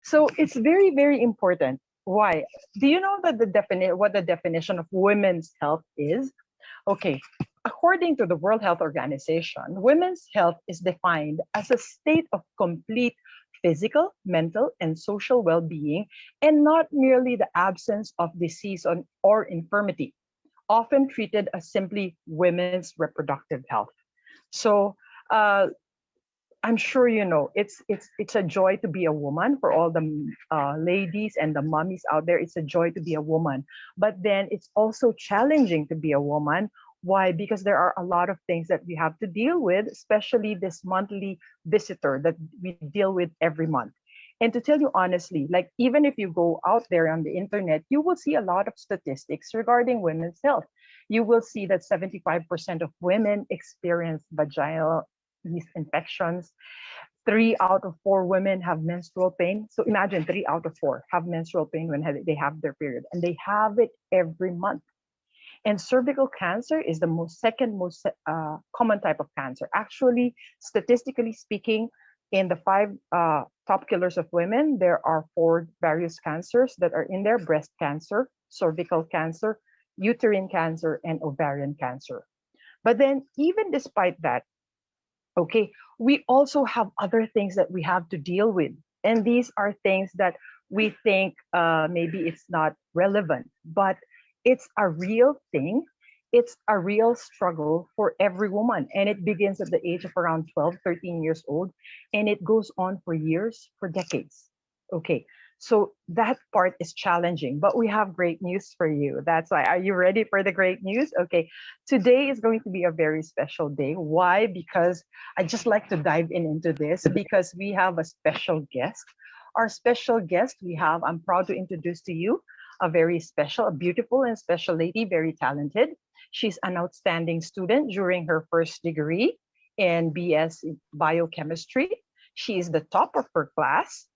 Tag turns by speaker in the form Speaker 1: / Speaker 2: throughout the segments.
Speaker 1: So it's very, very important. Why? Do you know that what the definition of women's health is? Okay, according to the World Health Organization, women's health is defined as a state of complete physical, mental, and social well being, and not merely the absence of disease or infirmity, often treated as simply women's reproductive health. So, uh, I'm sure you know it's a joy to be a woman for all the ladies and the mummies out there. It's a joy to be a woman, but then it's also challenging to be a woman. Why? Because there are a lot of things that we have to deal with, especially this monthly visitor that we deal with every month. And to tell you honestly, like even if you go out there on the internet, you will see a lot of statistics regarding women's health. You will see that 75% of women experience vaginal yeast infections. 3 out of 4 women have menstrual pain. So imagine 3 out of 4 have menstrual pain when they have their period, and they have it every month. And cervical cancer is the second most common type of cancer. Actually, statistically speaking, in the 5 top killers of women, there are 4 various cancers that are in there: breast cancer, cervical cancer, uterine cancer, and ovarian cancer. But then, even despite that, okay, we also have other things that we have to deal with. And these are things that we think maybe it's not relevant, but it's a real thing. It's a real struggle for every woman. And it begins at the age of around 12, 13 years old. And it goes on for years, for decades. Okay. So that part is challenging, but we have great news for you. That's why. Are you ready for the great news? Okay. Today is going to be a very special day. Why? Because I just like to dive in into this because we have a special guest. Our special guest we have, I'm proud to introduce to you a very special, a beautiful and special lady, very talented. She's an outstanding student during her first degree in BS biochemistry. She is the top of her class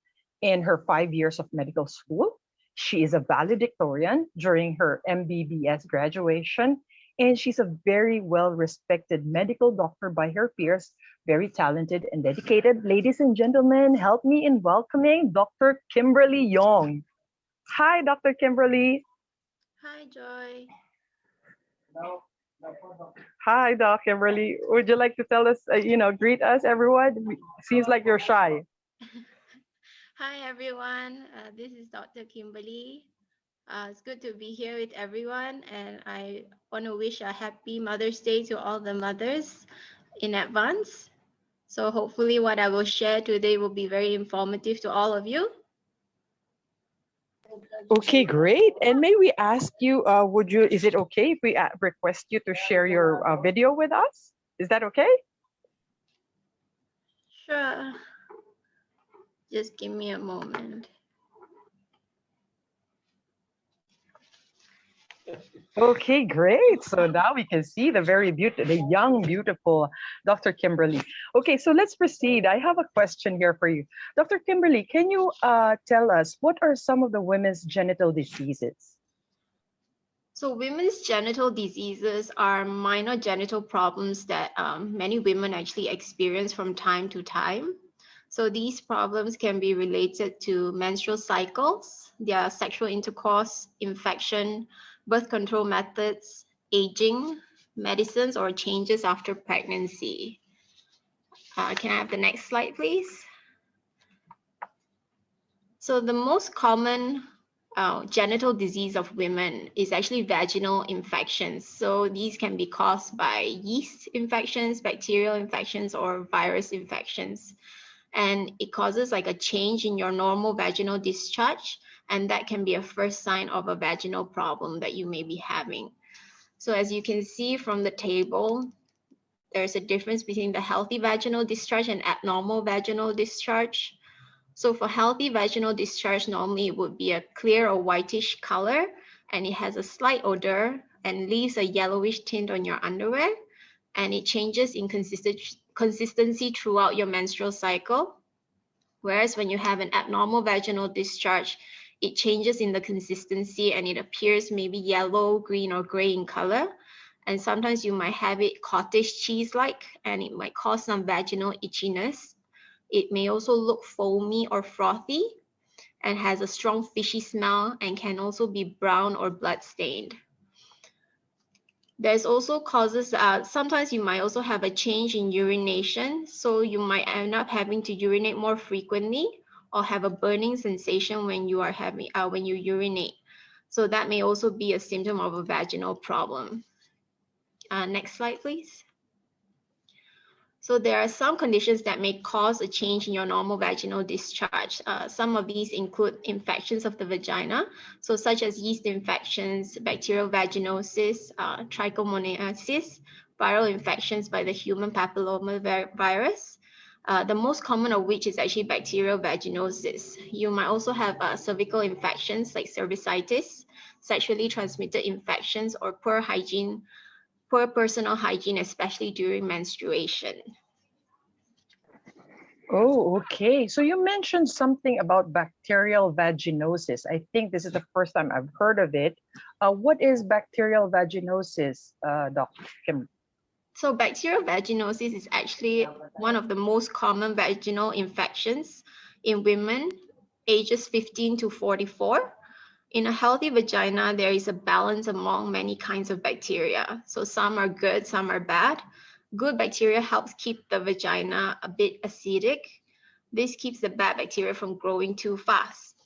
Speaker 1: in her 5 years of medical school. She is a valedictorian during her MBBS graduation, and she's a very well respected medical doctor by her peers, very talented and dedicated. Ladies and gentlemen, help me in welcoming Dr. Kimberly Yong. Hi, Dr. Kimberly.
Speaker 2: Hi, Joy.
Speaker 1: Hi, Doc Kimberly. Would you like to tell us, greet us, everyone? Seems like you're shy.
Speaker 2: Hi, everyone. This is Dr. Kimberly. It's good to be here with everyone, and I want to wish a happy Mother's Day to all the mothers in advance. So, hopefully, what I will share today will be very informative to all of you.
Speaker 1: Okay, great. And may we ask you, is it okay if we request you to share your video with us? Is that okay?
Speaker 2: Sure. Just give me a moment.
Speaker 1: Okay, great. So now we can see the young, beautiful Dr. Kimberly. Okay, so let's proceed. I have a question here for you. Dr. Kimberly, can you tell us what are some of the women's genital diseases?
Speaker 2: So, women's genital diseases are minor genital problems that many women actually experience from time to time. So, these problems can be related to menstrual cycles, their sexual intercourse, infection, birth control methods, aging, medicines, or changes after pregnancy. Can I have the next slide, please? So, the most common genital disease of women is actually vaginal infections. So these can be caused by yeast infections, bacterial infections, or virus infections. And it causes like a change in your normal vaginal discharge. And that can be a first sign of a vaginal problem that you may be having. So as you can see from the table, there's a difference between the healthy vaginal discharge and abnormal vaginal discharge. So for healthy vaginal discharge, normally it would be a clear or whitish color, and it has a slight odor and leaves a yellowish tint on your underwear, and it changes in consistency throughout your menstrual cycle. Whereas when you have an abnormal vaginal discharge, it changes in the consistency and it appears maybe yellow, green, or gray in color. And sometimes you might have it cottage cheese-like, and it might cause some vaginal itchiness. It may also look foamy or frothy. and has a strong fishy smell and can also be brown or blood-stained. There's also causes, sometimes you might also have a change in urination, so you might end up having to urinate more frequently or have a burning sensation when you are having when you urinate. So that may also be a symptom of a vaginal problem. Next slide, please. So there are some conditions that may cause a change in your normal vaginal discharge. Some of these include infections of the vagina, so such as yeast infections, bacterial vaginosis, trichomoniasis, viral infections by the human papillomavirus. The most common of which is actually bacterial vaginosis. You might also have cervical infections like cervicitis, sexually transmitted infections, or poor personal hygiene, especially during menstruation.
Speaker 1: Oh, okay. So you mentioned something about bacterial vaginosis. I think this is the first time I've heard of it. What is bacterial vaginosis, Dr. Kim?
Speaker 2: So bacterial vaginosis is actually one of the most common vaginal infections in women ages 15 to 44. In a healthy vagina, there is a balance among many kinds of bacteria. So some are good, some are bad. Good bacteria helps keep the vagina a bit acidic. This keeps the bad bacteria from growing too fast.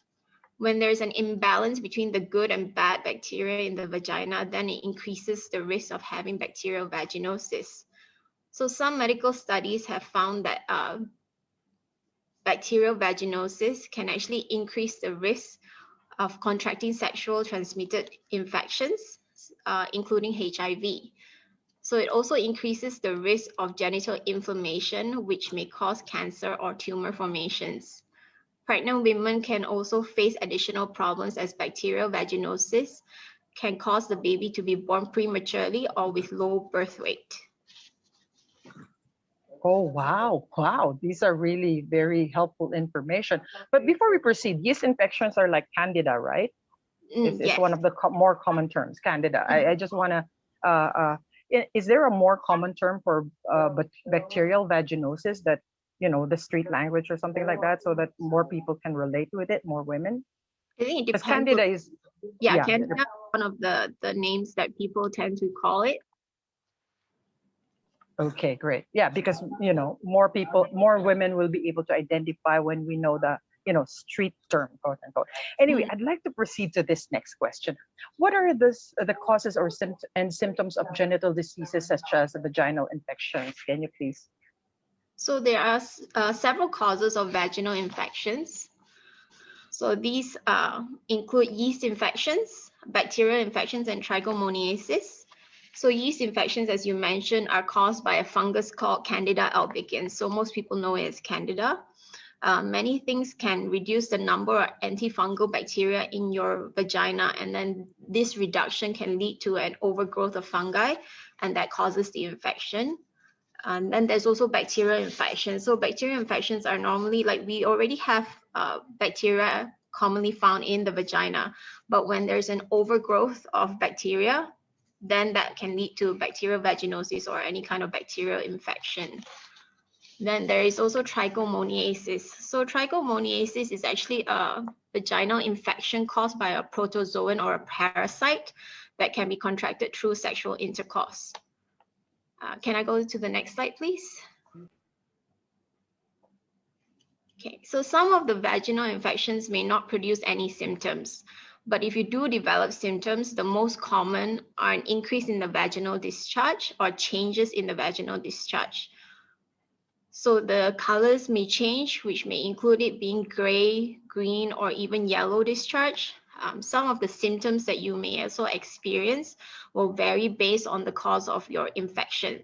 Speaker 2: When there's an imbalance between the good and bad bacteria in the vagina, then it increases the risk of having bacterial vaginosis. So some medical studies have found that bacterial vaginosis can actually increase the risk of contracting sexual transmitted infections, including HIV. So it also increases the risk of genital inflammation, which may cause cancer or tumor formations. Pregnant women can also face additional problems as bacterial vaginosis can cause the baby to be born prematurely or with low birth weight.
Speaker 1: Oh, wow. Wow. These are really very helpful information. But before we proceed, yeast infections are like candida, right? It's
Speaker 2: Yes.
Speaker 1: one of the more common terms, candida. I just want to, is there a more common term for bacterial vaginosis that, the street language or something like that, so that more people can relate with it, more women?
Speaker 2: I think it
Speaker 1: Because
Speaker 2: depends.
Speaker 1: candida is,
Speaker 2: Yeah, candida is one of the names that people tend to call it.
Speaker 1: okay, great. Yeah, because, more women will be able to identify when we know the, street term, quote unquote. Anyway, I'd like to proceed to this next question. What are the causes or symptoms of genital diseases such as vaginal infections? Can you please?
Speaker 2: So there are several causes of vaginal infections. So these include yeast infections, bacterial infections, and trichomoniasis. So yeast infections, as you mentioned, are caused by a fungus called Candida albicans. So most people know it as Candida. Many things can reduce the number of antifungal bacteria in your vagina, and then this reduction can lead to an overgrowth of fungi, and that causes the infection. And then there's also bacterial infections. So bacterial infections are normally like we already have bacteria commonly found in the vagina, but when there's an overgrowth of bacteria, then that can lead to bacterial vaginosis or any kind of bacterial infection. Then there is also trichomoniasis. So trichomoniasis is actually a vaginal infection caused by a protozoan or a parasite that can be contracted through sexual intercourse. Can I go to the next slide, please? Okay, so some of the vaginal infections may not produce any symptoms, but if you do develop symptoms, the most common are an increase in the vaginal discharge or changes in the vaginal discharge. So the colors may change, which may include it being gray, green, or even yellow discharge. Some of the symptoms that you may also experience will vary based on the cause of your infection.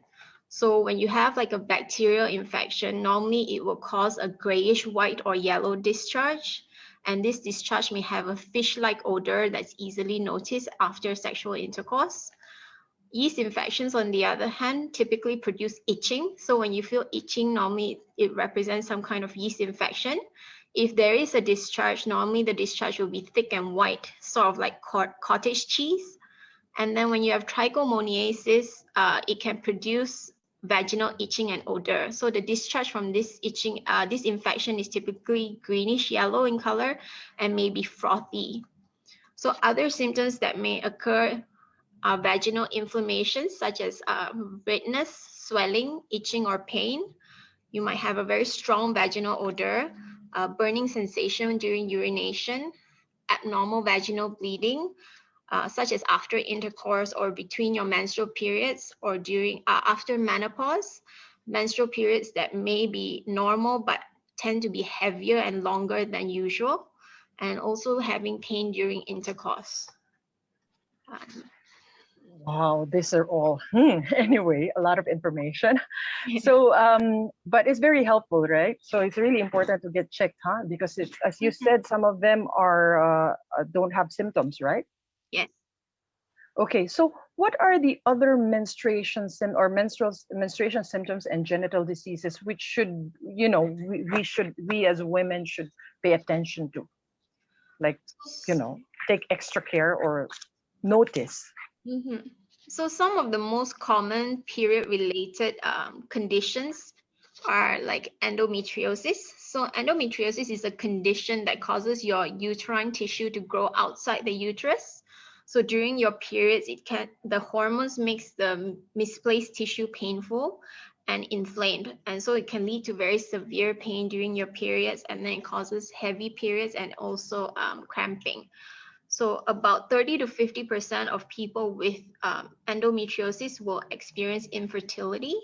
Speaker 2: So when you have like a bacterial infection, normally it will cause a grayish white or yellow discharge. And this discharge may have a fish-like odor that's easily noticed after sexual intercourse. Yeast infections, on the other hand, typically produce itching. So when you feel itching, normally it represents some kind of yeast infection. If there is a discharge, normally the discharge will be thick and white, sort of like cottage cheese. And then when you have trichomoniasis, it can produce vaginal itching and odor. So the discharge from this itching, this infection is typically greenish yellow in color and may be frothy. So other symptoms that may occur are vaginal inflammation, such as redness, swelling, itching, or pain. You might have a very strong vaginal odor, burning sensation during urination, abnormal vaginal bleeding, such as after intercourse or between your menstrual periods, or during after menopause, menstrual periods that may be normal but tend to be heavier and longer than usual, and also having pain during intercourse.
Speaker 1: Wow, these are all anyway, a lot of information. So but it's very helpful, right? So it's really important to get checked, huh? Because it's, as you said, some of them are don't have symptoms, right?
Speaker 2: Yes.
Speaker 1: Okay, so what are the other menstruation symptoms and genital diseases which should, we as women should pay attention to, like, take extra care or notice?
Speaker 2: Mm-hmm. So some of the most common period-related conditions are like endometriosis. So endometriosis is a condition that causes your uterine tissue to grow outside the uterus. So during your periods, the hormones makes the misplaced tissue painful and inflamed, and so it can lead to very severe pain during your periods, and then it causes heavy periods and also cramping. So about 30 to 50% of people with endometriosis will experience infertility.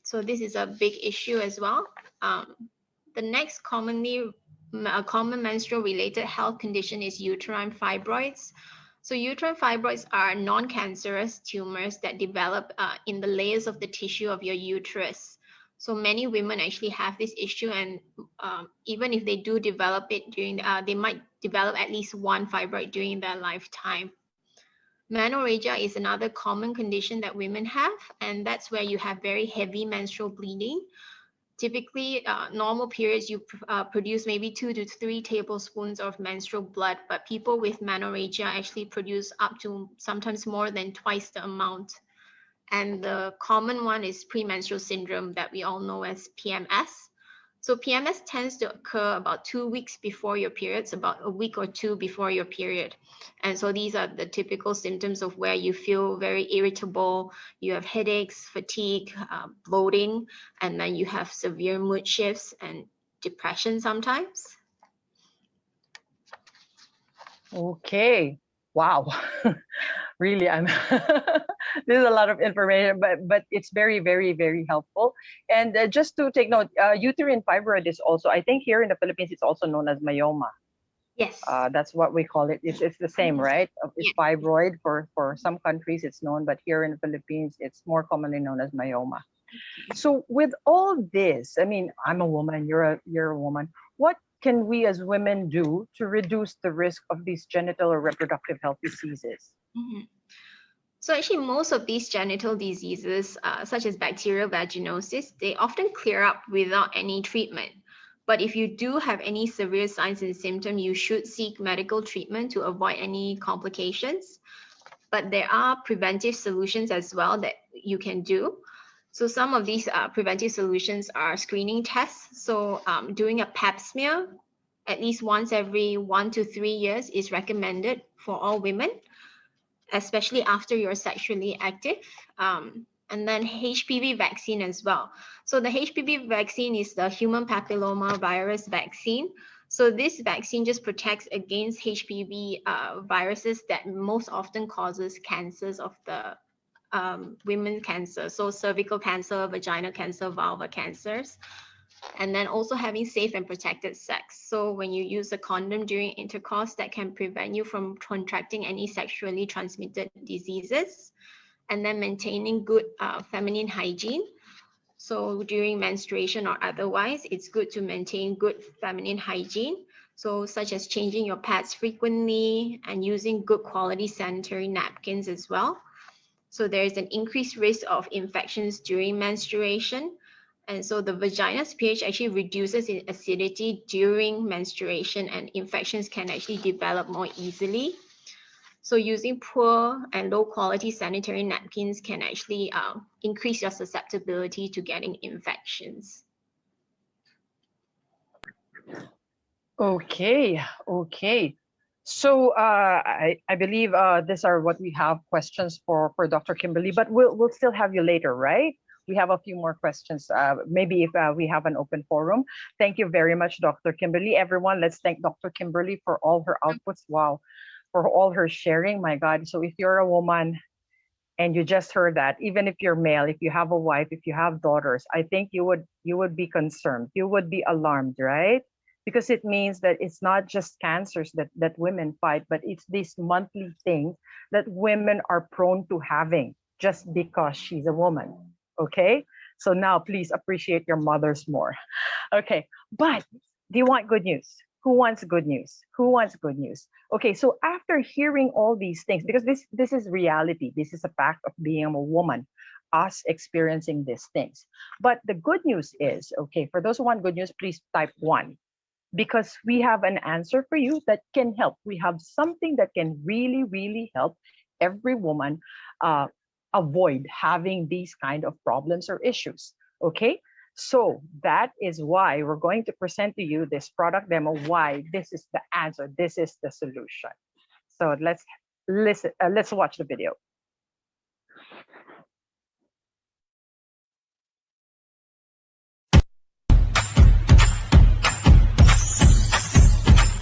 Speaker 2: So this is a big issue as well. The next common menstrual-related health condition is uterine fibroids. So uterine fibroids are non-cancerous tumors that develop in the layers of the tissue of your uterus. So many women actually have this issue, and even if they do develop it they might develop at least one fibroid during their lifetime. Menorrhagia is another common condition that women have, and that's where you have very heavy menstrual bleeding. Typically, normal periods, you produce maybe 2 to 3 tablespoons of menstrual blood, but people with menorrhagia actually produce up to sometimes more than twice the amount. And the common one is premenstrual syndrome that we all know as PMS. So PMS tends to occur about 2 weeks before your periods, about a week or two before your period. And so these are the typical symptoms of where you feel very irritable, you have headaches, fatigue, bloating, and then you have severe mood shifts and depression sometimes.
Speaker 1: Okay, wow. Really, I'm there's a lot of information, but it's very, very, very helpful. And just to take note, uterine fibroid is also, I think here in the Philippines, it's also known as myoma.
Speaker 2: Yes.
Speaker 1: That's what we call it. It's the same, right? It's fibroid for some countries, it's known, but here in the Philippines, it's more commonly known as myoma. So with all this, I mean, I'm a woman, you're a woman. What can we as women do to reduce the risk of these genital or reproductive health diseases?
Speaker 2: Mm-hmm. So actually, most of these genital diseases, such as bacterial vaginosis, they often clear up without any treatment. But if you do have any severe signs and symptoms, you should seek medical treatment to avoid any complications. But there are preventive solutions as well that you can do. So some of these preventive solutions are screening tests. So doing a pap smear at least once every 1 to 3 years is recommended for all women, especially after you're sexually active. And then HPV vaccine as well. So the HPV vaccine is the human papilloma virus vaccine. So this vaccine just protects against HPV viruses that most often causes cancers of the women cancer. So cervical cancer, vaginal cancer, vulva cancers. And then also having safe and protected sex. So when you use a condom during intercourse, that can prevent you from contracting any sexually transmitted diseases. And then maintaining good feminine hygiene. So during menstruation or otherwise, it's good to maintain good feminine hygiene. So such as changing your pads frequently and using good quality sanitary napkins as well. So there is an increased risk of infections during menstruation. And so the vagina's pH actually reduces in acidity during menstruation, and infections can actually develop more easily. So using poor and low quality sanitary napkins can actually increase your susceptibility to getting infections.
Speaker 1: Okay, okay. So I believe these are what we have questions for Dr. Kimberly, but we'll still have you later, right? We have a few more questions. Maybe if we have an open forum. Thank you very much, Dr. Kimberly. Everyone, let's thank Dr. Kimberly for all her outputs. Wow, for all her sharing. My God. So if you're a woman and you just heard that, even if you're male, if you have a wife, if you have daughters, I think you would be concerned, you would be alarmed, right? Because it means that it's not just cancers that women fight, but it's this monthly thing that women are prone to having just because she's a woman. Okay, so now please appreciate your mothers more. Okay, but do you want good news? Who wants good news? Who wants good news? Okay, so after hearing all these things, because this is reality, this is a fact of being a woman, us experiencing these things. But the good news is, okay, for those who want good news, please type one, because we have an answer for you that can help. We have something that can really, really help every woman avoid having these kind of problems or issues. Okay, so that is why we're going to present to you this product demo, why this is the answer, this is the solution. So let's listen, let's watch the video.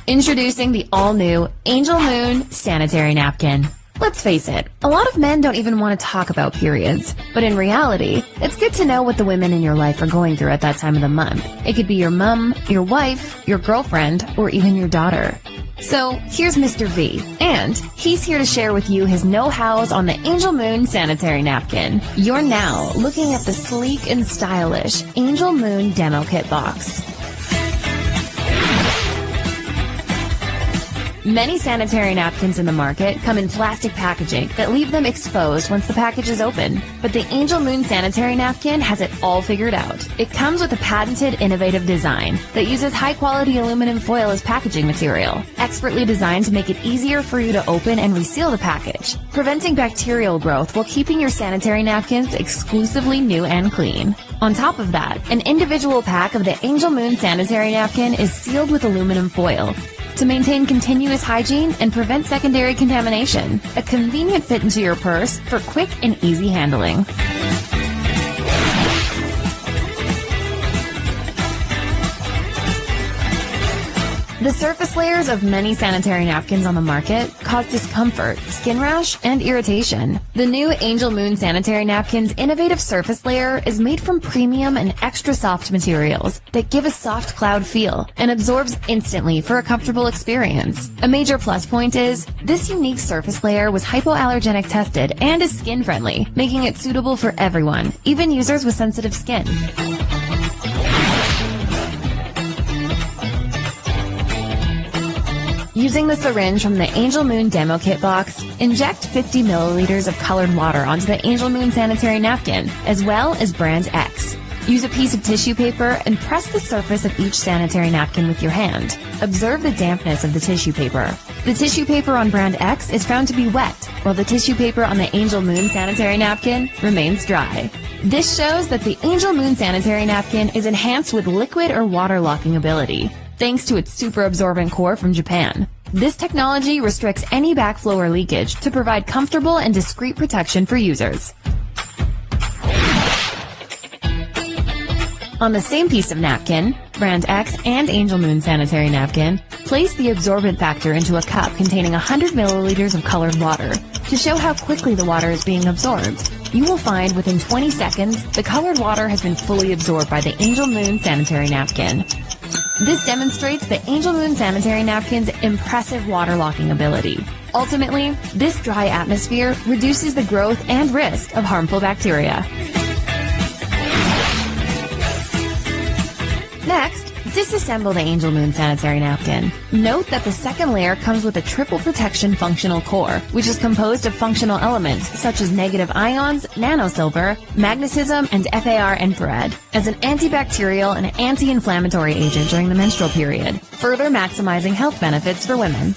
Speaker 3: Introducing the all-new Angel Moon Sanitary Napkin. Let's face it, a lot of men don't even want to talk about periods. But in reality, it's good to know what the women in your life are going through at that time of the month. It could be your mom, your wife, your girlfriend, or even your daughter. So here's Mr. V, and he's here to share with you his know-hows on the Angel Moon Sanitary Napkin. You're now looking at the sleek and stylish Angel Moon Demo Kit box. Many sanitary napkins in the market come in plastic packaging that leave them exposed once the package is open. But the Angel Moon Sanitary Napkin has it all figured out. It comes with a patented, innovative design that uses high-quality aluminum foil as packaging material, expertly designed to make it easier for you to open and reseal the package, preventing bacterial growth while keeping your sanitary napkins exclusively new and clean. On top of that, an individual pack of the Angel Moon Sanitary Napkin is sealed with aluminum foil to maintain continuous hygiene and prevent secondary contamination. A convenient fit into your purse for quick and easy handling. The surface layers of many sanitary napkins on the market cause discomfort, skin rash, and irritation. The new Angel Moon Sanitary Napkin's innovative surface layer is made from premium and extra soft materials that give a soft cloud feel and absorbs instantly for a comfortable experience. A major plus point is, this unique surface layer was hypoallergenic tested and is skin friendly, making it suitable for everyone, even users with sensitive skin. Using the syringe from the Angel Moon Demo Kit box, inject 50 milliliters of colored water onto the Angel Moon Sanitary Napkin, as well as Brand X. Use a piece of tissue paper and press the surface of each sanitary napkin with your hand. Observe the dampness of the tissue paper. The tissue paper on Brand X is found to be wet, while the tissue paper on the Angel Moon Sanitary Napkin remains dry. This shows that the Angel Moon Sanitary Napkin is enhanced with liquid or water locking ability, thanks to its super absorbent core from Japan. This technology restricts any backflow or leakage to provide comfortable and discreet protection for users. On the same piece of napkin, Brand X and Angel Moon Sanitary Napkin, place the absorbent factor into a cup containing 100 milliliters of colored water to show how quickly the water is being absorbed. You will find within 20 seconds, the colored water has been fully absorbed by the Angel Moon Sanitary Napkin. This demonstrates the Angel Moon Sanitary Napkin's impressive water locking ability. Ultimately, this dry atmosphere reduces the growth and risk of harmful bacteria. Next, disassemble the Angel Moon Sanitary Napkin. Note that the second layer comes with a triple protection functional core, which is composed of functional elements such as negative ions, nanosilver, magnetism, and FAR infrared, as an antibacterial and anti-inflammatory agent during the menstrual period, further maximizing health benefits for women.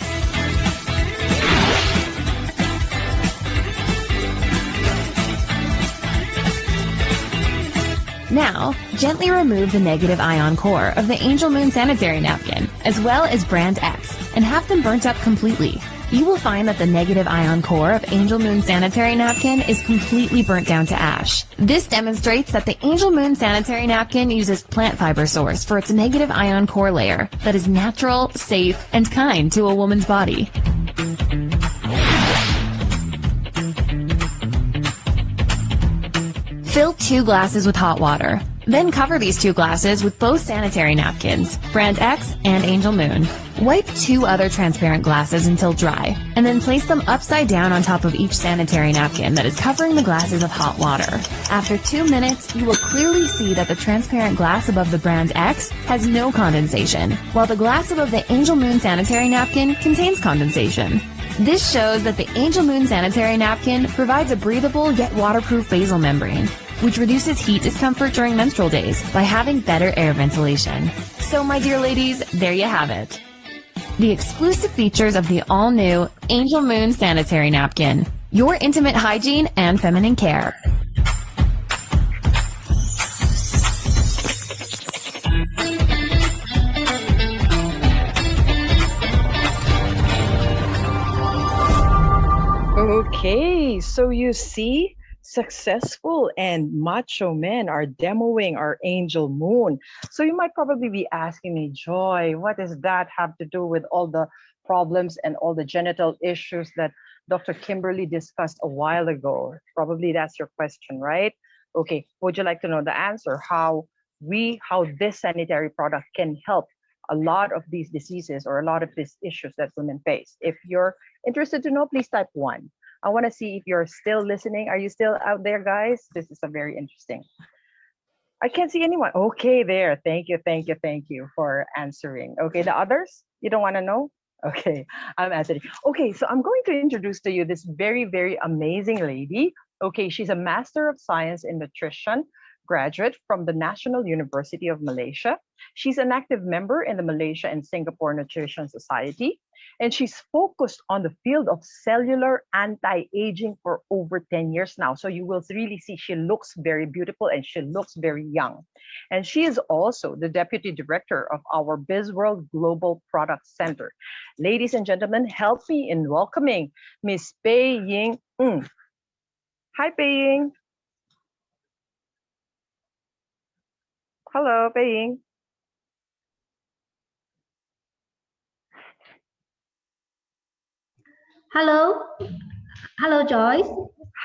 Speaker 3: Now, gently remove the negative ion core of the Angel Moon sanitary napkin, as well as brand X, and have them burnt up completely. You will find that the negative ion core of Angel Moon sanitary napkin is completely burnt down to ash. This demonstrates that the Angel Moon sanitary napkin uses plant fiber source for its negative ion core layer that is natural, safe, and kind to a woman's body. Fill 2 glasses with hot water. Then cover these 2 glasses with both sanitary napkins, Brand X and Angel Moon. Wipe 2 other transparent glasses until dry, and then place them upside down on top of each sanitary napkin that is covering the glasses of hot water. After 2 minutes, you will clearly see that the transparent glass above the Brand X has no condensation, while the glass above the Angel Moon sanitary napkin contains condensation. This shows that the Angel Moon sanitary napkin provides a breathable yet waterproof basal membrane, which reduces heat discomfort during menstrual days by having better air ventilation. So, my dear ladies, there you have it. The exclusive features of the all-new Angel Moon sanitary napkin. Your intimate hygiene and feminine care.
Speaker 1: Okay, so you see, successful and macho men are demoing our Angel Moon. So you might probably be asking me, Joy, what does that have to do with all the problems and all the genital issues that Dr. Kimberly discussed a while ago? Probably that's your question, right? Okay, would you like to know the answer? How this sanitary product can help a lot of these diseases or a lot of these issues that women face? If you're interested to know, please type 1. I want to see if you're still listening. Are you still out there, guys? This is a very interesting. I can't see anyone. Okay, there. Thank you for answering. Okay, the others? You don't want to know? Okay, I'm answering. Okay, so I'm going to introduce to you this very, very amazing lady. Okay, she's a Master of Science in Nutrition graduate from the National University of Malaysia. She's an active member in the Malaysia and Singapore Nutrition Society, and she's focused on the field of cellular anti-aging for over 10 years now. So you will really see she looks very beautiful and she looks very young. And she is also the Deputy Director of our BzzWorld Global Product Center. Ladies and gentlemen, help me in welcoming Miss Pei Ying Ng. Hi, Pei Ying. Hello, Pei Ying.
Speaker 4: Hello. Hello, Joyce.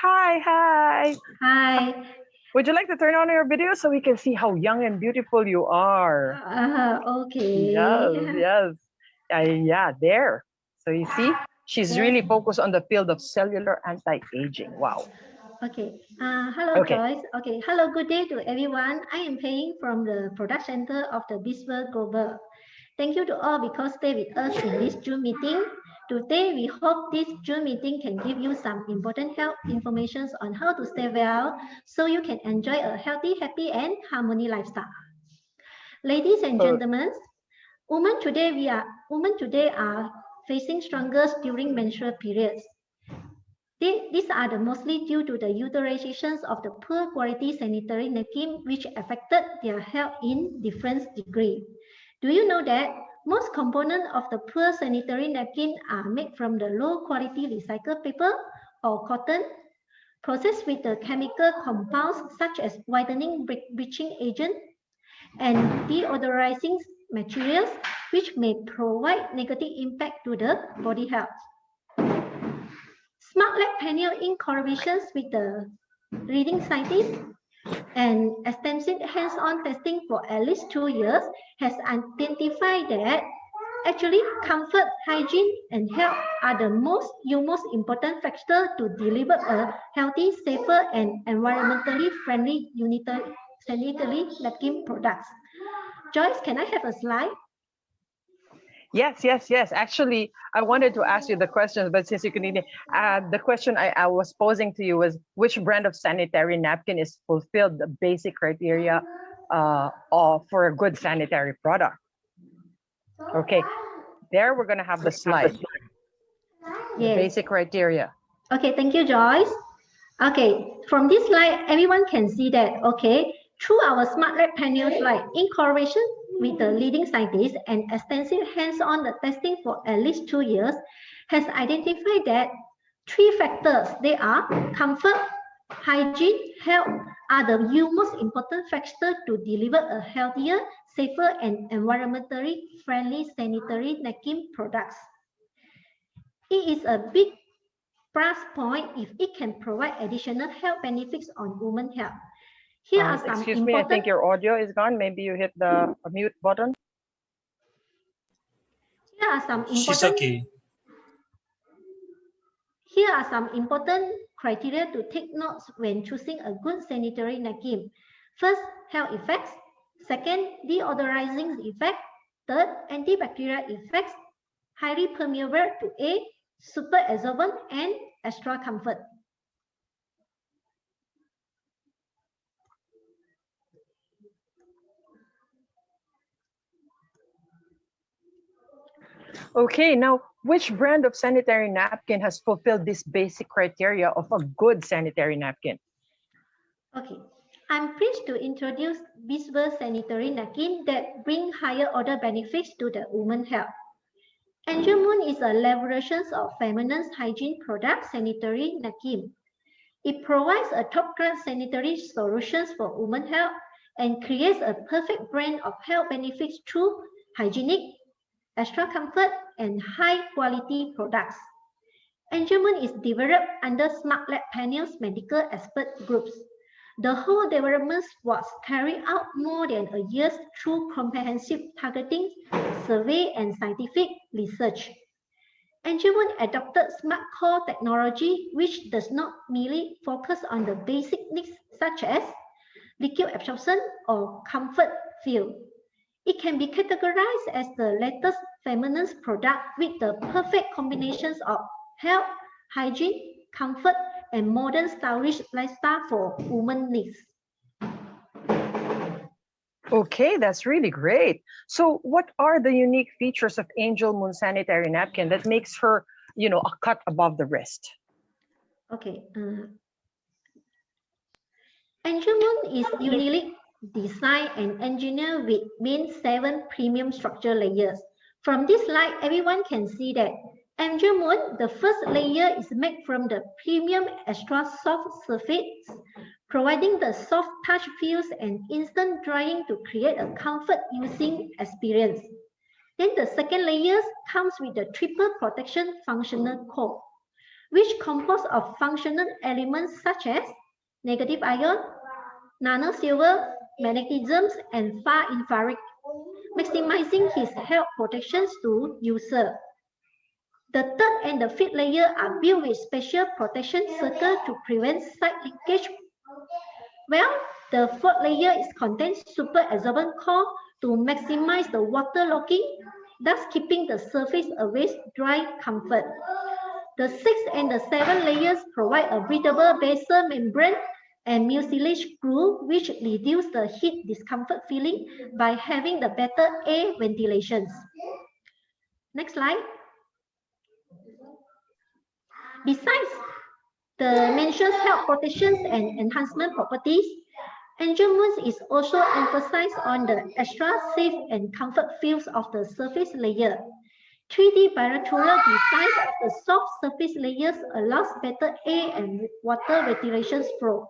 Speaker 1: Hi.
Speaker 4: Hi.
Speaker 1: Would you like to turn on your video so we can see how young and beautiful you are?
Speaker 4: Okay.
Speaker 1: Yes. Yeah, there. So you see, she's really focused on the field of cellular anti-aging. Wow.
Speaker 4: Okay. Hello, Joyce. Okay. Hello, good day to everyone. I am Pei from the Product Center of the BzzWorld Global. Thank you to all because stay with us in this Zoom meeting. Today, we hope this Zoom meeting can give you some important health information on how to stay well so you can enjoy a healthy, happy, and harmony lifestyle. Ladies and gentlemen, women today are facing struggles during menstrual periods. These are mostly due to the utilizations of the poor quality sanitary napkin, which affected their health in different degree. Do you know that most components of the poor sanitary napkin are made from the low quality recycled paper or cotton, processed with the chemical compounds such as whitening bleaching agent and deodorizing materials, which may provide negative impact to the body health. Smart Lab panel in collaborations with the leading scientists and extensive hands-on testing for at least 2 years has identified that actually comfort, hygiene, and health are the most important factors to deliver a healthy, safer, and environmentally friendly sanitary napkin products. Joyce, can I have a slide?
Speaker 1: Yes. Actually, I wanted to ask you the questions, but since you can, the question I was posing to you was which brand of sanitary napkin is fulfilled the basic criteria for a good sanitary product? Okay, there we're gonna have the slide. Yes. The basic criteria.
Speaker 4: Okay, thank you, Joyce. Okay, from this slide, everyone can see that, okay, Through our smart lab panels, like in collaboration with the leading scientists and extensive hands-on testing for at least 2 years, has identified that 3 factors, they are comfort, hygiene, health, are the most important factors to deliver a healthier, safer, and environmentally friendly sanitary napkin products. It is a big plus point if it can provide additional health benefits on women's health. Here are some
Speaker 1: excuse me, I think your audio is gone. Maybe you hit the mute button.
Speaker 4: Here are some important.
Speaker 5: She's okay.
Speaker 4: Here are some important criteria to take notes when choosing a good sanitary napkin. First, health effects. Second, deodorizing effect. Third, antibacterial effects. Highly permeable to air, super absorbent, and extra comfort.
Speaker 1: Okay, now which brand of sanitary napkin has fulfilled this basic criteria of a good sanitary napkin?
Speaker 4: Okay, I'm pleased to introduce BzzWorld sanitary napkin that bring higher order benefits to the women's health. Angel Moon is a leverage of feminine hygiene product sanitary napkin. It provides a top-class sanitary solutions for women's health and creates a perfect blend of health benefits through hygienic, extra comfort, and high-quality products. Angel Moon is developed under Smart Lab Panel's medical expert groups. The whole development was carried out more than a year through comprehensive targeting, survey, and scientific research. Angel Moon adopted Smart Core technology, which does not merely focus on the basic needs such as liquid absorption or comfort feel. It can be categorized as the latest feminine product with the perfect combinations of health, hygiene, comfort, and modern stylish lifestyle for women needs.
Speaker 1: Okay, that's really great. So what are the unique features of Angel Moon sanitary napkin that makes her, a cut above the rest?
Speaker 4: Okay. Angel Moon is uniquely designed and engineered with main 7 premium structure layers. From this slide, everyone can see that Angel Moon, the first layer is made from the premium extra soft surface, providing the soft touch feels and instant drying to create a comfort using experience. Then the second layer comes with the triple protection functional core, which composed of functional elements such as negative ion, nano silver, magnetisms, and far infrared, maximizing his health protections to user. The third and the fifth layer are built with special protection circle to prevent side leakage. Well, the fourth layer is contains super absorbent core to maximize the water locking, thus keeping the surface away dry comfort. The sixth and the seventh layers provide a breathable basal membrane and mucilage glue, which reduce the heat discomfort feeling by having the better air ventilations. Next slide. Besides the mentioned health protections and enhancement properties, Angel Moon is also emphasized on the extra safe and comfort feels of the surface layer. 3D bilateral design of the soft surface layers allows better air and water ventilation flow.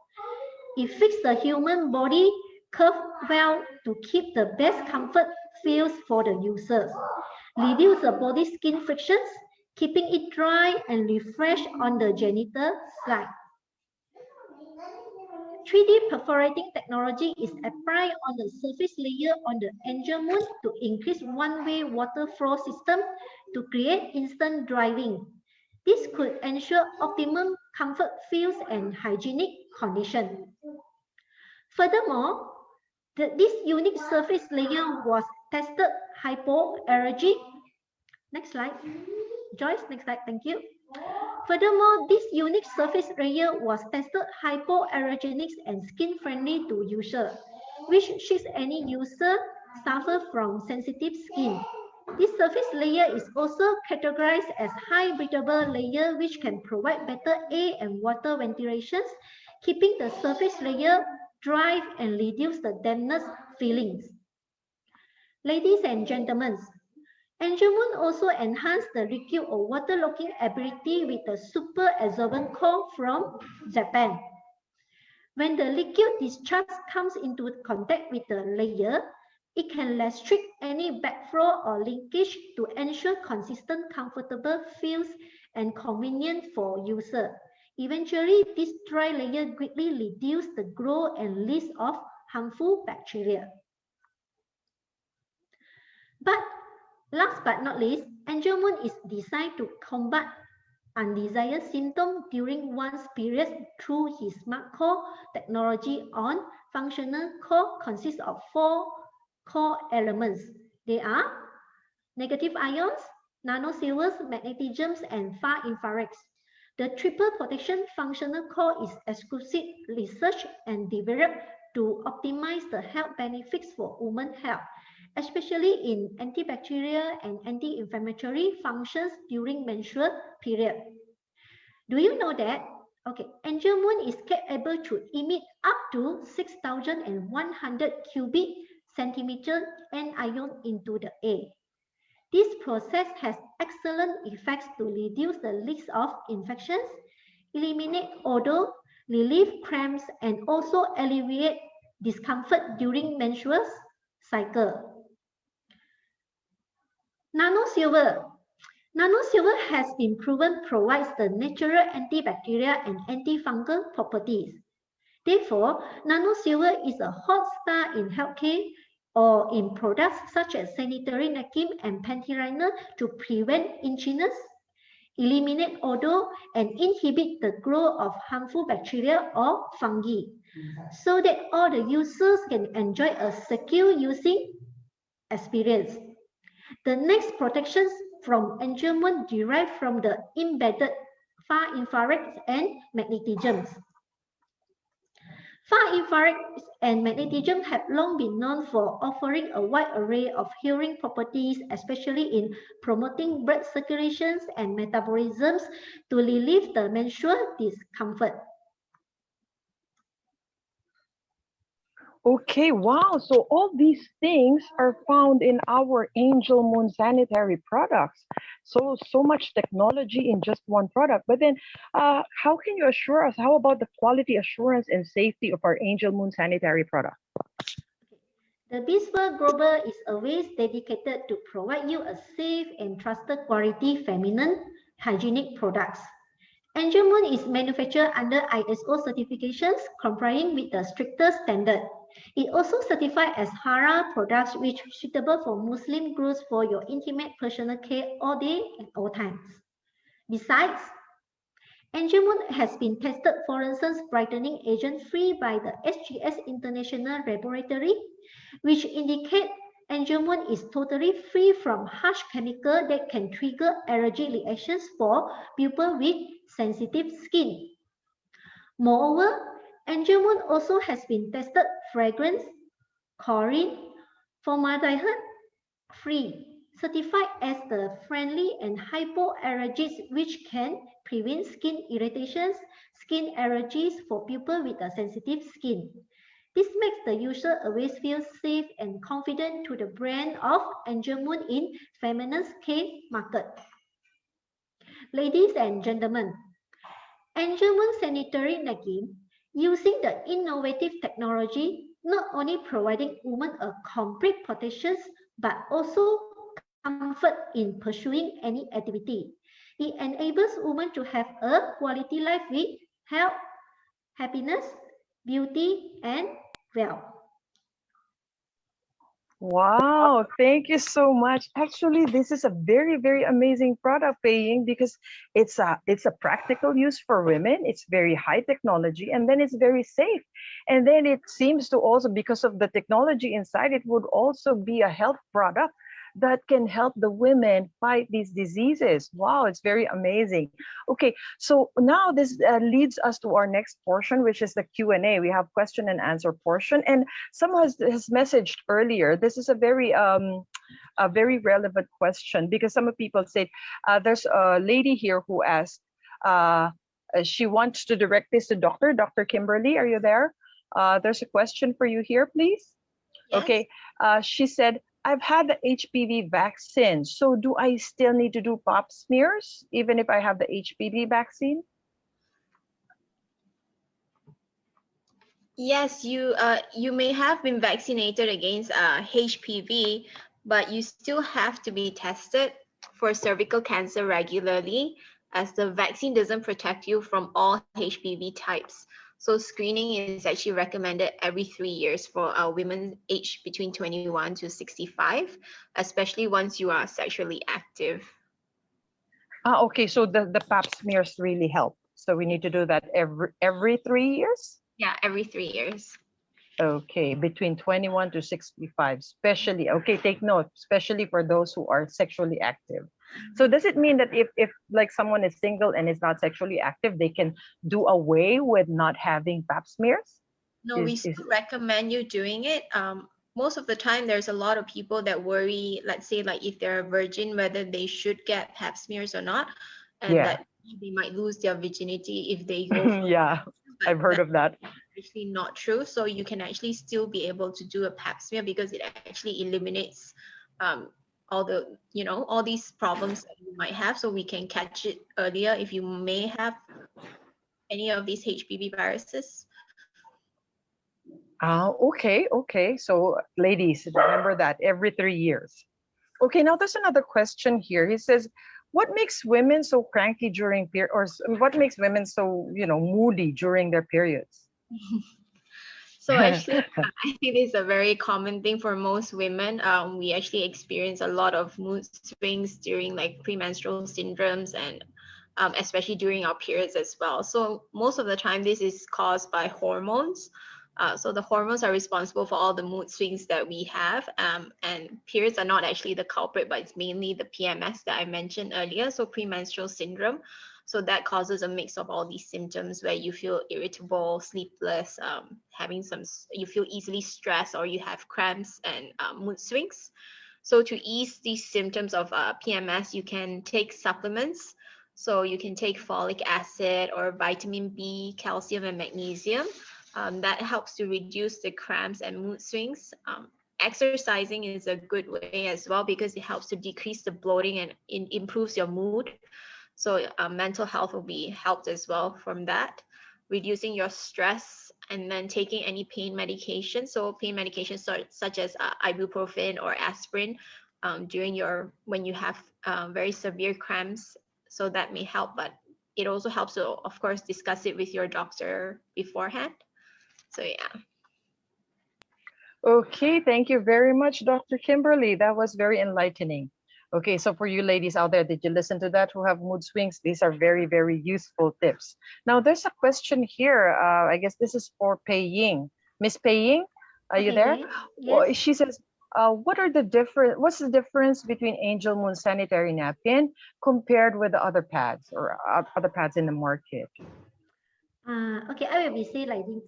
Speaker 4: It fits the human body curve well to keep the best comfort feels for the users. Reduce the body skin frictions, keeping it dry and refreshed on the genital side. 3D perforating technology is applied on the surface layer on the Angel Moon to increase one-way water flow system to create instant drying. This could ensure optimum comfort feels and hygienic condition. Furthermore, this unique surface layer was tested hypoallergenic. Next slide. Joyce, next slide, thank you. Furthermore, this unique surface layer was tested hypoallergenic and skin-friendly to user, which should any user suffer from sensitive skin. This surface layer is also categorized as high breathable layer, which can provide better air and water ventilations, keeping the surface layer drive, and reduce the dampness feelings. Ladies and gentlemen, Angel Moon also enhanced the liquid or water-locking ability with the super absorbent core from Japan. When the liquid discharge comes into contact with the layer, it can restrict any backflow or linkage to ensure consistent, comfortable feels and convenient for user. Eventually, this dry layer greatly reduces the growth and release of harmful bacteria. But last but not least, Angel Moon is designed to combat undesired symptoms during one's period through his smart core technology. On functional core consists of 4 core elements. They are negative ions, nanosilvers, magnetisms, and far infrareds. The triple protection functional core is exclusive research and developed to optimize the health benefits for women's health, especially in antibacterial and anti-inflammatory functions during menstrual period. Do you know that? Okay, Angel Moon is capable to emit up to 6,100 cubic centimeter anion into the air. This process has excellent effects to reduce the risk of infections, eliminate odor, relieve cramps, and also alleviate discomfort during menstrual cycle. Nanosilver. Nanosilver has been proven provides the natural antibacterial and antifungal properties. Therefore, nanosilver is a hot star in healthcare or in products such as sanitary napkin and panty liner to prevent itchiness, eliminate odor, and inhibit the growth of harmful bacteria or fungi, so that all the users can enjoy a secure using experience. The next protections from Angel Moon derive from the embedded far infrared and magnetisms. Far infrared and magnetism have long been known for offering a wide array of healing properties, especially in promoting blood circulations and metabolisms to relieve the menstrual discomfort.
Speaker 1: Okay, wow. So all these things are found in our Angel Moon sanitary products. So much technology in just one product. But then how can you assure us? How about the quality assurance and safety of our Angel Moon sanitary product?
Speaker 4: The BzzWorld Global is always dedicated to provide you a safe and trusted quality feminine hygienic products. Angel Moon is manufactured under ISO certifications complying with the strictest standard. It also certified as halal products which are suitable for Muslim groups for your intimate personal care all day and all times. Besides, Angel Moon has been tested fluorescence brightening agent free by the SGS International Laboratory, which indicate Angel Moon is totally free from harsh chemical that can trigger allergy reactions for people with sensitive skin. Moreover, Angel Moon also has been tested fragrance, chlorine, formaldehyde free, certified as the friendly and hypoallergic, which can prevent skin irritations, skin allergies for people with a sensitive skin. This makes the user always feel safe and confident to the brand of Angel Moon in feminine care market. Ladies and gentlemen, Angel Moon sanitary napkin using the innovative technology not only providing women a complete protection but also comfort in pursuing any activity. It enables women to have a quality life with health, happiness, beauty, and wealth.
Speaker 1: Wow, thank you so much. Actually, this is a very, very amazing product, Paying, because it's a practical use for women. It's very high technology, and then it's very safe. And then it seems to also, because of the technology inside, it would also be a health product that can help the women fight these diseases. Wow, it's very amazing. Okay, so now this leads us to our next portion, which is the Q&A. We have question and answer portion, and someone has messaged earlier. This is a very relevant question, because some people said there's a lady here who asked, she wants to direct this to Dr. Kimberly. Are you there? There's a question for you here, please.
Speaker 2: Yes.
Speaker 1: Okay. She said, I've had the HPV vaccine, so do I still need to do pap smears even if I have the HPV vaccine?
Speaker 2: Yes, you may have been vaccinated against HPV, but you still have to be tested for cervical cancer regularly, as the vaccine doesn't protect you from all HPV types. So screening is actually recommended every 3 years for women aged between 21 to 65, especially once you are sexually active.
Speaker 1: Okay, so the pap smears really help. So we need to do that every 3 years?
Speaker 2: Yeah, every 3 years.
Speaker 1: Okay, between 21 to 65, especially, okay, take note, especially for those who are sexually active. So does it mean that if like someone is single and is not sexually active, they can do away with not having pap smears?
Speaker 2: No, we still recommend you doing it. Most of the time, there's a lot of people that worry, let's say, like if they're a virgin, whether they should get pap smears or not, and
Speaker 1: Yeah.
Speaker 2: that they might lose their virginity if they go for
Speaker 1: Yeah, I've heard of that.
Speaker 2: actually not true. So you can actually still be able to do a pap smear because it actually eliminates all the, all these problems that you might have. So we can catch it earlier if you may have any of these HPV viruses.
Speaker 1: Okay. So ladies, remember that every 3 years. Okay, now there's another question here. He says, what makes women so cranky during period, or what makes women so, moody during their periods?
Speaker 2: So actually, I think it's a very common thing for most women. We actually experience a lot of mood swings during like premenstrual syndromes and especially during our periods as well. So most of the time, this is caused by hormones. So the hormones are responsible for all the mood swings that we have. And periods are not actually the culprit, but it's mainly the PMS that I mentioned earlier. So premenstrual syndrome. So that causes a mix of all these symptoms where you feel irritable, sleepless, you feel easily stressed, or you have cramps and mood swings. So to ease these symptoms of PMS, you can take supplements. So you can take folic acid or vitamin B, calcium, and magnesium. That helps to reduce the cramps and mood swings. Exercising is a good way as well because it helps to decrease the bloating and improves your mood. So mental health will be helped as well from that. Reducing your stress, and then taking any pain medication. So pain medications such as ibuprofen or aspirin when you have very severe cramps. So that may help, but it also helps to, of course, discuss it with your doctor beforehand. So yeah.
Speaker 1: Okay, thank you very much, Dr. Kimberly. That was very enlightening. Okay, so for you ladies out there, did you listen to that who have mood swings? These are very, very useful tips. Now, there's a question here. I guess this is for Pei Ying. Miss Pei Ying, are you there?
Speaker 4: Yes.
Speaker 1: Well, she says, what's the difference between Angel Moon sanitary napkin compared with the other pads or other pads in the market?
Speaker 4: Okay, I will be say like this.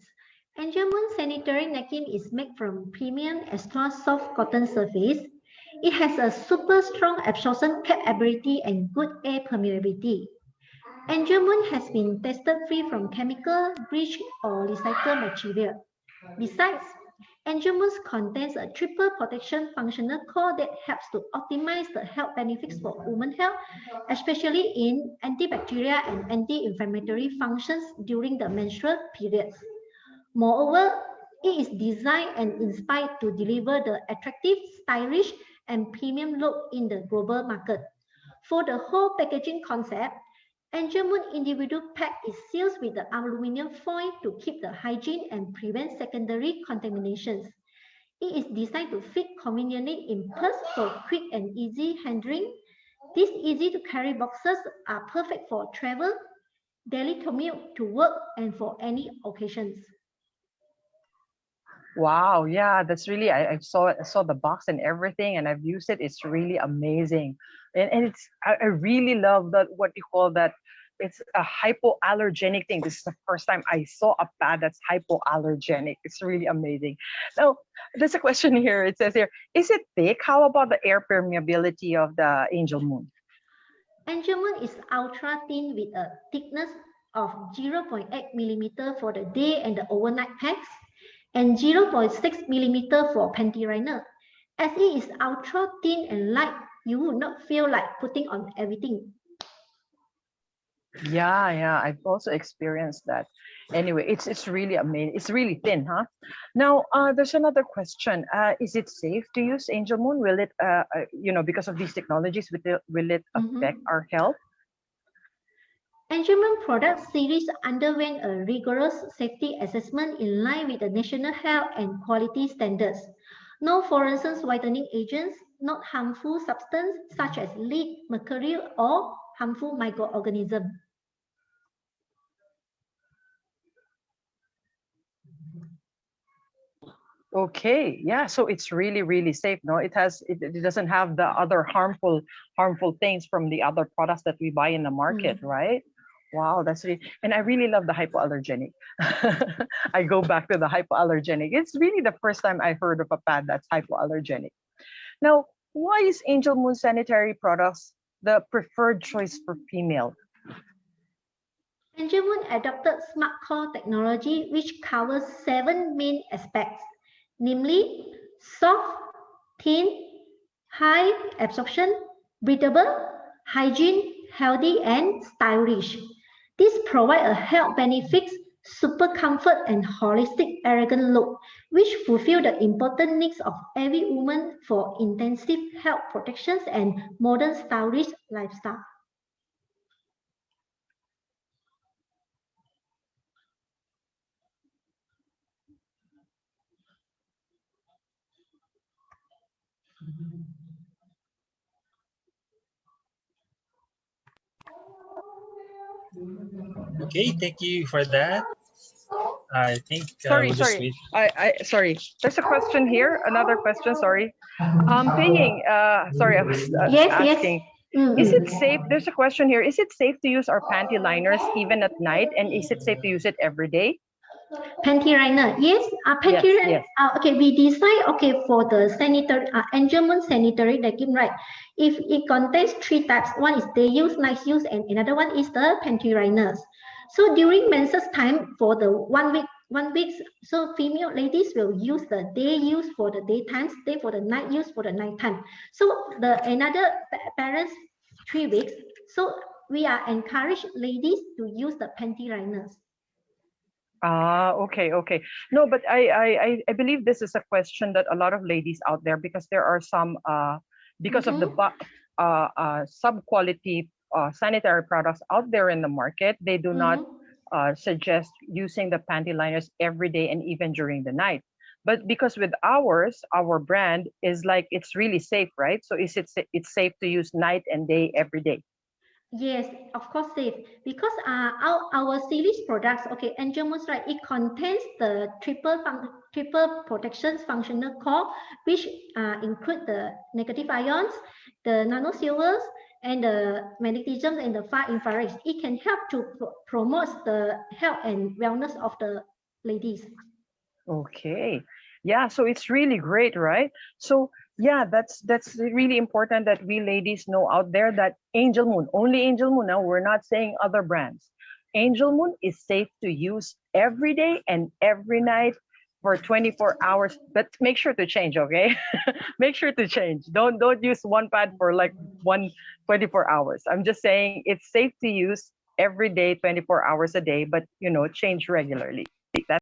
Speaker 4: Angel Moon sanitary napkin is made from premium extra soft cotton surface. It has a super strong absorption capability and good air permeability. Angel Moon has been tested free from chemical, bleach, or recycled material. Besides, Angel Moon contains a triple protection functional core that helps to optimize the health benefits for women's health, especially in antibacterial and anti-inflammatory functions during the menstrual periods. Moreover, it is designed and inspired to deliver the attractive, stylish, and premium look in the global market. For the whole packaging concept, Angel Moon individual pack is sealed with the aluminum foil to keep the hygiene and prevent secondary contaminations. It is designed to fit conveniently in purse for quick and easy handling. These easy-to-carry boxes are perfect for travel, daily commute to work, and for any occasions.
Speaker 1: Wow, yeah, that's really, I saw the box and everything, and I've used it. It's really amazing. And I really love that, what you call that. It's a hypoallergenic thing. This is the first time I saw a pad that's hypoallergenic. It's really amazing. Now, there's a question here. It says here, is it thick? How about the air permeability of the Angel Moon?
Speaker 4: Angel Moon is ultra thin with a thickness of 0.8 millimeter for the day and the overnight packs. and 0.6 millimeter for panty liner. As it is ultra thin and light, you would not feel like putting on everything.
Speaker 1: Yeah, I've also experienced that. Anyway, it's really amazing. It's really thin, huh? Now, there's another question. Is it safe to use Angel Moon? Will it, because of these technologies, will it affect our health?
Speaker 4: Angel Moon product series underwent a rigorous safety assessment in line with the national health and quality standards. No fluorescence whitening agents, not harmful substance such as lead, mercury, or harmful microorganisms.
Speaker 1: Okay, yeah, so it's really, really safe. No, it doesn't have the other harmful things from the other products that we buy in the market, right? Wow, that's really, and I really love the hypoallergenic. I go back to the hypoallergenic. It's really the first time I heard of a pad that's hypoallergenic. Now, why is Angel Moon sanitary products the preferred choice for female?
Speaker 4: Angel Moon adopted Smart Core technology, which covers 7 main aspects, namely soft, thin, high absorption, breathable, hygiene, healthy, and stylish. This provides a health benefits, super comfort, and holistic, elegant look, which fulfill the important needs of every woman for intensive health protections and modern stylish lifestyle.
Speaker 5: Okay, thank you for that. I think
Speaker 1: sorry. Sorry. There's a question here. Another question. Sorry. Paying. Sorry, I was asking.
Speaker 4: Yes.
Speaker 1: Is it safe? There's a question here. Is it safe to use our panty liners even at night? And is it safe to use it every day?
Speaker 4: Panty liner, yes. Panty liner.
Speaker 1: Yes.
Speaker 4: Okay, we decide. Okay, for the sanitary, Angel Moon sanitary legging, right? If it contains 3 types, one is day use, night use, and another one is the panty liners. So during menses time, for the 1 week, so female ladies will use the day use for the daytime, stay for the night use for the nighttime. So the another parents 3 weeks. So we are encourage ladies to use the panty liners.
Speaker 1: Okay. No, but I believe this is a question that a lot of ladies out there, because there are some because of the sub-quality sanitary products out there in the market, they do not suggest using the panty liners every day and even during the night. But because with our brand is like, it's really safe, right? So it's safe to use night and day every day?
Speaker 4: Yes, of course, safe, because our series products, okay, Angel Moon, right, it contains the triple protections functional core, which include the negative ions, the nanosilvers, and the magnetism and the far infrared. It can help to promote the health and wellness of the ladies.
Speaker 1: Okay, yeah, so it's really great, right? So yeah, that's really important that we ladies know out there that Angel Moon, only Angel Moon. Now we're not saying other brands. Angel Moon is safe to use every day and every night for 24 hours. But make sure to change, okay? Make sure to change. Don't use one pad for like 24 hours. I'm just saying it's safe to use every day, 24 hours a day, but change regularly. That's